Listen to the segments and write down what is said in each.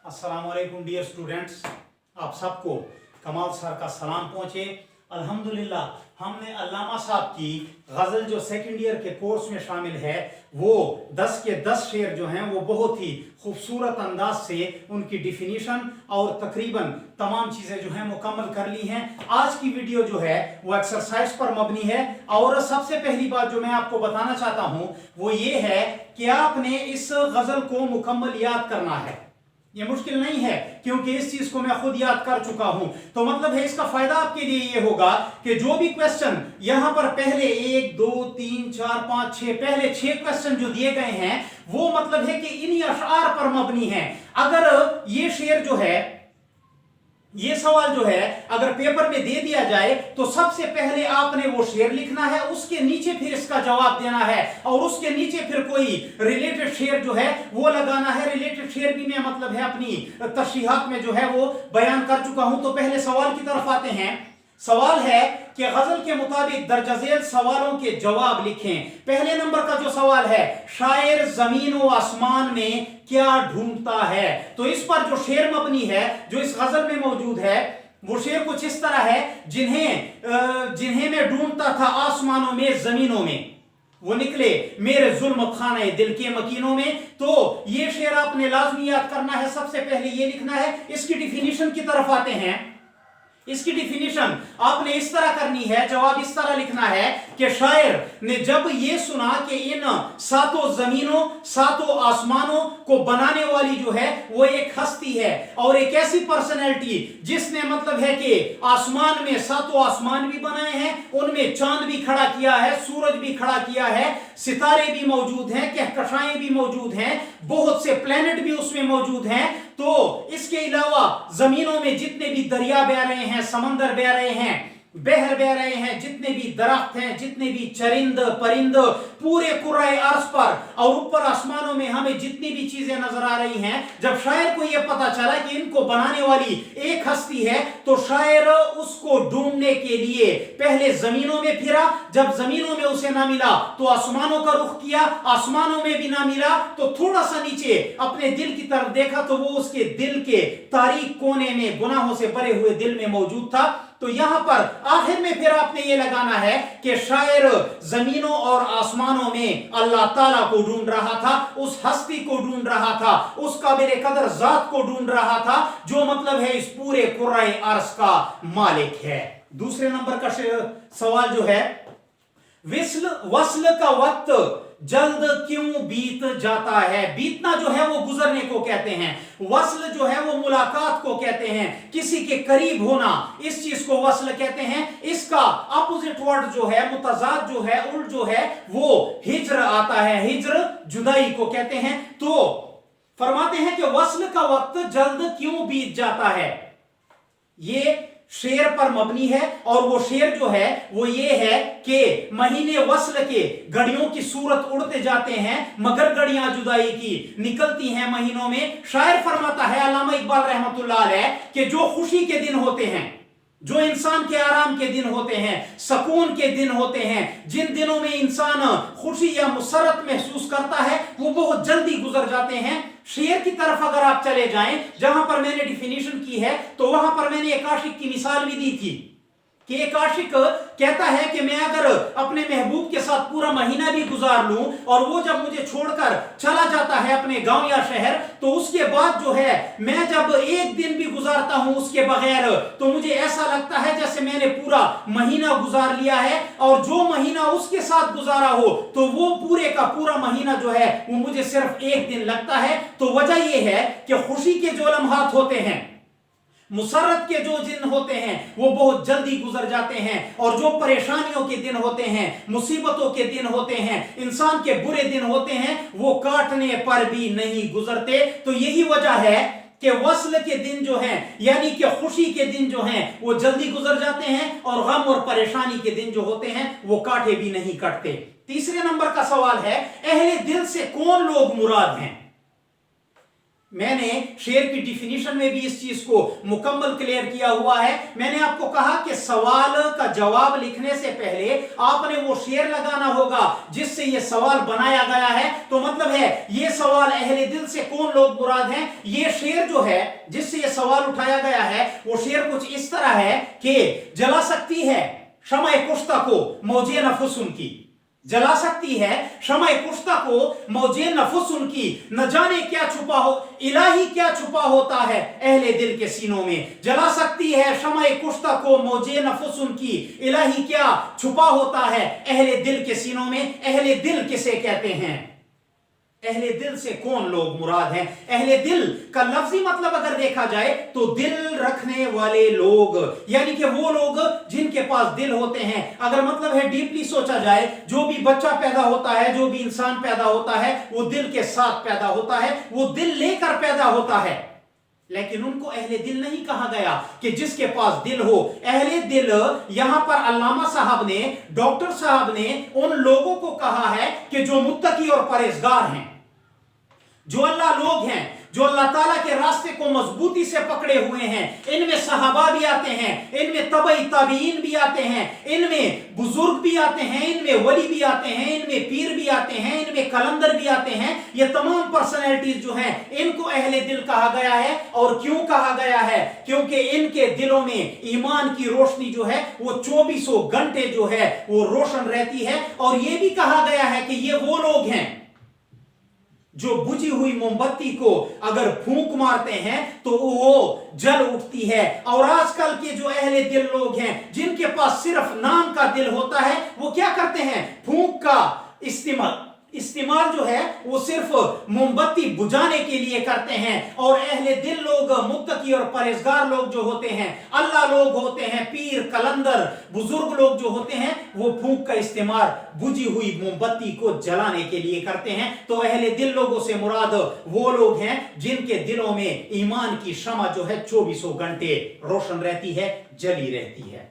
अस्सलामुअलैकुम dear students, आप सबको कमाल सर का सलाम पहुंचे। अल्हम्दुलिल्लाह हमने अल्लामा साहब की गज़ल जो सेकंड ईयर के कोर्स में शामिल है वो 10 के 10 शेर जो हैं वो बहुत ही खूबसूरत अंदाज से उनकी डिफिनीशन और तकरीबन तमाम चीज़ें जो हैं मुकम्मल कर ली हैं। आज की वीडियो जो है वो एक्सरसाइज पर मबनी है और सबसे पहली बात जो मैं आपको बताना चाहता हूँ वो ये है कि आपने इस गज़ल को मुकम्मल याद करना है। ये मुश्किल नहीं है क्योंकि इस चीज को मैं खुद याद कर चुका हूं। तो मतलब है इसका फायदा आपके लिए ये होगा कि जो भी क्वेश्चन यहां पर पहले 1 2 3 4 5 6 पहले 6 क्वेश्चन जो दिए गए हैं वो मतलब है कि इन्हीं अशआर पर मबनी है। अगर ये शेर जो है, ये सवाल जो है अगर पेपर में दे दिया जाए तो सबसे पहले आपने वो शेर लिखना है, उसके नीचे फिर इसका जवाब देना है और उसके नीचे फिर कोई रिलेटेड शेर जो है वो लगाना है। रिलेटेड शेर भी मैं मतलब है अपनी तशरीहात में जो है वो बयान कर चुका हूं। तो पहले सवाल की तरफ आते हैं। सवाल है कि गजल के मुताबिक दर्ज झेल सवालों के जवाब लिखें। पहले नंबर का जो सवाल है, शायर जमीन व आसमान में क्या ढूंढता है। तो इस पर जो शेर मबनी है जो इस गजल में मौजूद है वो शेर कुछ इस तरह है, जिन्हें मैं ढूंढता था आसमानों में जमीनों में, वो निकले मेरे जुल्म खाने दिल के मकीनों में। तो ये शेर आपने लाजमी याद करना है। सबसे पहले ये लिखना है। इसकी डिफिनीशन की तरफ आते हैं। इसकी डिफिनीशन आपने इस तरह करनी है, जवाब इस तरह लिखना है कि शायर ने जब ये सुना कि इन सातों जमीनों सातों आसमानों को बनाने वाली जो है वो एक हस्ती है और एक ऐसी पर्सनैलिटी जिसने मतलब है कि आसमान में सातों आसमान भी बनाए हैं, उनमें चांद भी खड़ा किया है, सूरज भी खड़ा किया है, सितारे भी मौजूद हैं, कहकशाएं भी मौजूद हैं, बहुत से प्लेनेट भी उसमें मौजूद हैं। तो इसके अलावा जमीनों में जितने भी दरिया बह रहे हैं, समंदर बह रहे हैं, बहर बह रहे हैं, जितने भी दरख्त हैं, जितने भी चरिंद परिंद पूरे कुर्राए अर्श पर और ऊपर आसमानों में हमें जितनी भी चीजें नजर आ रही हैं, जब शायर को यह पता चला कि इनको बनाने वाली एक हस्ती है तो शायर उसको ढूंढने के लिए पहले जमीनों में फिरा। जब जमीनों में उसे ना मिला तो आसमानों का रुख किया, आसमानों में भी ना मिला तो थोड़ा सा नीचे अपने दिल की तरफ देखा तो वो उसके दिल के तारीक कोने में गुनाहों से भरे हुए दिल में मौजूद था। तो यहां पर आखिर में फिर आपने ये लगाना है कि शायर जमीनों और आसमानों में अल्लाह ताला को ढूंढ रहा था, उस हस्ती को ढूंढ रहा था, उस काबिल कदर जात को ढूंढ रहा था जो मतलब है इस पूरे कुर्राए अर्श का मालिक है। दूसरे नंबर का सवाल जो है, वस्ल का वक्त जल्द क्यों बीत जाता है। बीतना जो है वो गुजरने को कहते हैं, वस्ल जो है वो मुलाकात को कहते हैं, किसी के करीब होना, इस चीज को वस्ल कहते हैं। इसका अपोजिट वर्ड जो है, मुतजाद जो है, उल्ट जो है वो हिज्र आता है, हिज्र जुदाई को कहते हैं। तो फरमाते हैं कि वस्ल का वक्त जल्द क्यों बीत जाता है, ये शेर पर मबनी है और वो शेर जो है वो ये है कि महीने वस्ल के घड़ियों की सूरत उड़ते जाते हैं मगर घड़ियां जुदाई की निकलती हैं महीनों में। शायर फरमाता है अल्लामा इकबाल रहमतुल्लाह अलैह कि जो खुशी के दिन होते हैं, जो इंसान के आराम के दिन होते हैं, सुकून के दिन होते हैं, जिन दिनों में इंसान खुशी या मुसरत महसूस करता है वो बहुत जल्दी गुजर जाते हैं। शेर की तरफ अगर आप चले जाएं जहां पर मैंने डिफिनीशन की है तो वहां पर मैंने एक आशिक की मिसाल भी दी थी कि एक आशिक कहता है कि मैं अगर अपने महबूब के साथ पूरा महीना भी गुजार लूं और वो जब मुझे छोड़कर चला जाता है अपने गांव या शहर तो उसके बाद जो है मैं जब एक दिन भी गुजारता हूं उसके बगैर तो मुझे ऐसा लगता है जैसे मैंने पूरा महीना गुजार लिया है, और जो महीना उसके साथ गुजारा हो तो वो पूरे का पूरा महीना जो है वो मुझे सिर्फ एक दिन लगता है। तो वजह यह है कि खुशी के जो लम्हात होते हैं, मुसरत के जो दिन होते हैं वो बहुत जल्दी गुजर जाते हैं, और जो परेशानियों के दिन होते हैं, मुसीबतों के दिन होते हैं, इंसान के बुरे दिन होते हैं वो काटने पर भी नहीं गुजरते। तो यही वजह है कि वस्ल के दिन जो हैं यानी कि खुशी के दिन जो हैं वो जल्दी गुजर जाते हैं और गम और परेशानी के दिन जो होते हैं वो काटे भी नहीं कटते। तीसरे नंबर का सवाल है, अहले दिल से कौन लोग मुराद हैं। मैंने शेर की डिफिनीशन में भी इस चीज को मुकम्मल क्लियर किया हुआ है। मैंने आपको कहा कि सवाल का जवाब लिखने से पहले आपने वो शेर लगाना होगा जिससे ये सवाल बनाया गया है। तो मतलब है ये सवाल अहले दिल से कौन लोग मुराद हैं। ये शेर जो है जिससे ये सवाल उठाया गया है वो शेर कुछ इस तरह है कि जला सकती है शमए कुश्ता को मौजे नफुस उनकी, जला सकती है शमए कुश्ता को मौजे नफुस उनकी, न जाने क्या छुपा हो इलाही क्या छुपा होता है अहले दिल के सीनों में। जला सकती है शमए कुश्ता को मौजे नफुस उनकी, इलाही क्या छुपा होता है अहले दिल के सीनों में। अहले दिल किसे कहते हैं, अहले दिल से कौन लोग मुराद हैं। अहले दिल का लफ्जी मतलब अगर देखा जाए तो दिल रखने वाले लोग, यानी कि वो लोग जिनके पास दिल होते हैं। अगर मतलब है डीपली सोचा जाए, जो भी बच्चा पैदा होता है, जो भी इंसान पैदा होता है वो दिल के साथ पैदा होता है, वो दिल लेकर पैदा होता है। लेकिन उनको अहले दिल नहीं कहा गया कि जिसके पास दिल हो। अहले दिल यहां पर अल्लामा साहब ने, डॉक्टर साहब ने उन लोगों को कहा है कि जो मुत्तकी और परहेजगार हैं, जो अल्लाह लोग हैं, जो अल्लाह ताला के रास्ते को मजबूती से पकड़े हुए हैं। इनमें सहाबा भी आते हैं, इनमें तबई ताबीन भी आते हैं, इनमें बुजुर्ग भी आते हैं, इनमें वली भी आते हैं, इनमें पीर भी आते हैं, इनमें कलंदर भी आते हैं। ये तमाम पर्सनैलिटीज जो हैं इनको अहले दिल कहा गया है। और क्यों कहा गया है, क्योंकि इनके दिलों में ईमान की रोशनी जो है वो 24 घंटे जो है वो रोशन रहती है। और ये भी कहा गया है कि ये वो लोग हैं जो बुझी हुई मोमबत्ती को अगर फूंक मारते हैं तो वो जल उठती है। और आजकल के जो अहले दिल लोग हैं जिनके पास सिर्फ नाम का दिल होता है, वो क्या करते हैं, फूंक का इस्तेमाल जो है वो सिर्फ मोमबत्ती बुझाने के लिए करते हैं। और अहले दिल लोग, मुत्तकी और परहेजगार लोग जो होते हैं, अल्लाह लोग होते हैं, पीर कलंदर बुजुर्ग लोग जो होते हैं, वो फूंक का इस्तेमाल बुझी हुई मोमबत्ती को जलाने के लिए करते हैं। तो अहले दिल लोगों से मुराद वो लोग हैं जिनके दिलों में ईमान की शमा जो है 24 घंटे रोशन रहती है, जली रहती है।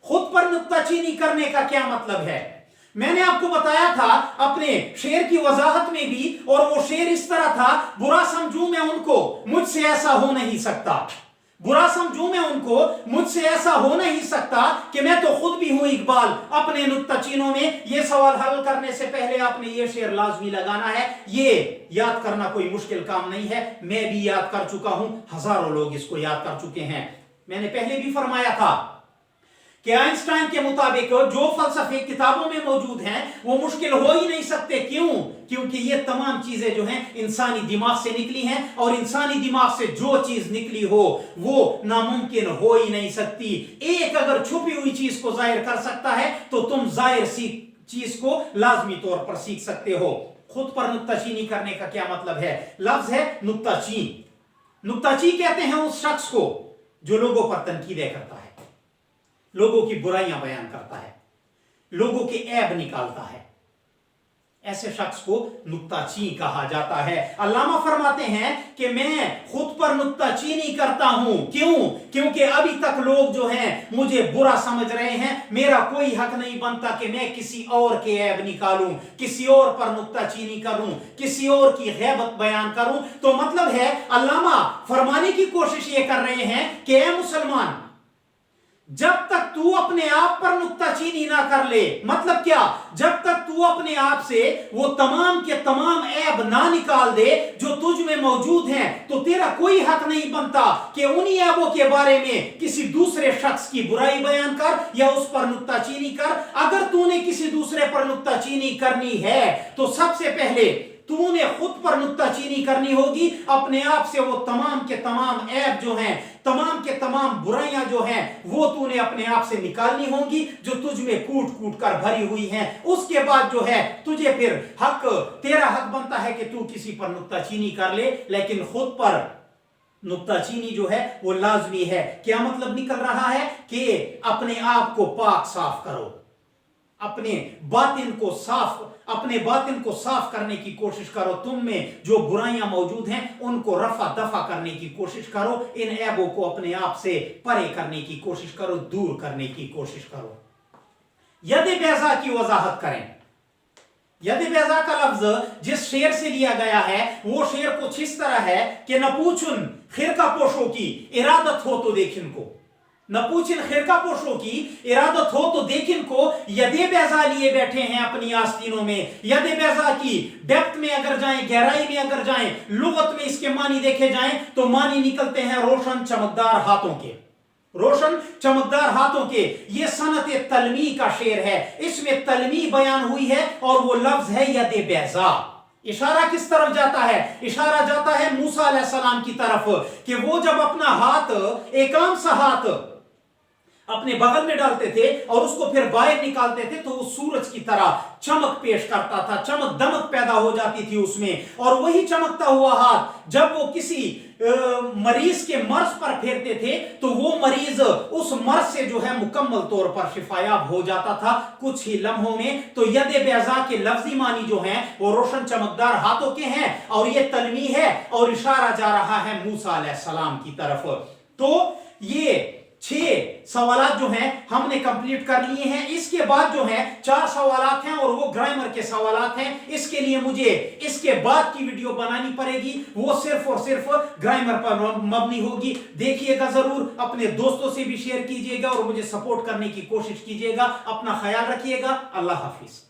खुद पर नुक्ताचीनी करने का क्या मतलब है, मैंने आपको बताया था अपने शेर की वजाहत में भी। और वो शेर इस तरह था, बुरा समझूं मैं उनको मुझसे ऐसा हो नहीं सकता, बुरा समझूं मैं उनको मुझसे ऐसा हो नहीं सकता कि मैं तो खुद भी हूं इकबाल अपने नुक्ताचीनों में। ये सवाल हल करने से पहले आपने ये शेर लाजमी लगाना है। ये याद करना कोई मुश्किल काम नहीं है, मैं भी याद कर चुका हूं, हजारों लोग इसको याद कर चुके हैं। मैंने पहले भी फरमाया था कि आइंस्टाइन के मुताबिक जो फलसफे किताबों में मौजूद हैं वो मुश्किल हो ही नहीं सकते। क्यों, क्योंकि ये तमाम चीजें जो हैं इंसानी दिमाग से निकली हैं। और इंसानी दिमाग से जो चीज निकली हो वो नामुमकिन हो ही नहीं सकती। एक अगर छुपी हुई चीज को जाहिर कर सकता है तो तुम जाहिर सी चीज को लाजमी तौर पर सीख सकते हो। खुद पर नुक्ताचीनी करने का क्या मतलब है, लफ्ज है नुक्ताचीन। नुक्ताची कहते हैं उस शख्स को जो लोगों पर तनकीदें करता है, लोगों की बुराइयां बयान करता है, लोगों के ऐब निकालता है, ऐसे शख्स को नुक्ताचीन कहा जाता है। अल्लामा फरमाते हैं कि मैं खुद पर नुक्ताचीनी करता हूं। क्यों, क्योंकि अभी तक लोग जो हैं मुझे बुरा समझ रहे हैं। मेरा कोई हक नहीं बनता कि मैं किसी और के ऐब निकालूं, किसी और पर नुक्ताचीनी करूं, किसी और की गैबत बयान करूं। तो मतलब है अल्लामा फरमाने की कोशिश ये कर रहे हैं कि ए मुसलमान, जब तक तू अपने आप पर नुक्ताचीनी ना कर ले, मतलब क्या, जब तक तू अपने आप से वो तमाम के तमाम ऐब ना निकाल दे जो तुझ में मौजूद हैं, तो तेरा कोई हक नहीं बनता कि उन्हीं ऐबों के बारे में किसी दूसरे शख्स की बुराई बयान कर या उस पर नुक्ताचीनी कर। अगर तूने किसी दूसरे पर नुक्ताचीनी करनी है तो सबसे पहले तूने खुद पर नुक्ताचीनी करनी होगी। अपने आप से वो तमाम के तमाम ऐब जो हैं, तमाम के तमाम बुराइयां जो हैं, वो तूने अपने आप से निकालनी होंगी जो तुझ में कूट कूट कर भरी हुई हैं। उसके बाद जो है तुझे फिर तेरा हक बनता है कि तू किसी पर नुक्ताचीनी कर ले, लेकिन खुद पर नुक्ताचीनी जो है वो लाजमी है। क्या मतलब निकल रहा है कि अपने आप को पाक साफ करो, अपने बातिन को साफ करने की कोशिश करो। तुम में जो बुराइयां मौजूद हैं उनको रफा दफा करने की कोशिश करो। इन ऐबों को अपने आप से परे करने की कोशिश करो, दूर करने की कोशिश करो। यदि बैजा की वजाहत करें, यदि बेजा का लफ्ज जिस शेर से लिया गया है वो शेर कुछ इस तरह है कि न पूछुन खिरका पोशों की इरादत हो तो देखिन को, न पूछिन खिरका पोशों की इरादत हो तो देखिन को, यदि बेजा लिए बैठे हैं अपनी आस्तीनों में। यदि बेजा की डेप्थ में अगर जाएं, गहराई में अगर जाएं, लुगत में इसके मानी देखे जाएं तो मानी निकलते हैं रोशन चमकदार हाथों के, रोशन चमकदार हाथों के। ये सनत तलमी का शेर है, इसमें तलमी बयान हुई है और वो लफ्ज है यदे बेजा। इशारा किस तरफ जाता है? इशारा जाता है मूसा अलैहिस्सलाम की तरफ कि वो जब अपना हाथ, एकाम सा हाथ अपने बगल में डालते थे और उसको फिर बाहर निकालते थे तो वो सूरज की तरह चमक पेश करता था, चमक दमक पैदा हो जाती थी उसमें। और वही चमकता हुआ हाथ जब वो किसी मरीज के मर्ज पर फेरते थे तो वो मरीज उस मर्ज से जो है मुकम्मल तौर पर शिफायाब हो जाता था कुछ ही लम्हों में। तो यदे बेजा के लफ्जी मानी जो हैं वो रोशन चमकदार हाथों के हैं और ये तलमी है और इशारा जा रहा है मूसा अलैहिस्सलाम की तरफ। तो ये 6 सवालात जो हैं हमने कंप्लीट कर लिए हैं। इसके बाद जो है 4 सवालात हैं और वो ग्रामर के सवालात हैं। इसके लिए मुझे इसके बाद की वीडियो बनानी पड़ेगी, वो सिर्फ और सिर्फ ग्रामर पर मबनी होगी। देखिएगा जरूर, अपने दोस्तों से भी शेयर कीजिएगा और मुझे सपोर्ट करने की कोशिश कीजिएगा। अपना ख्याल रखिएगा। अल्लाह हाफिज।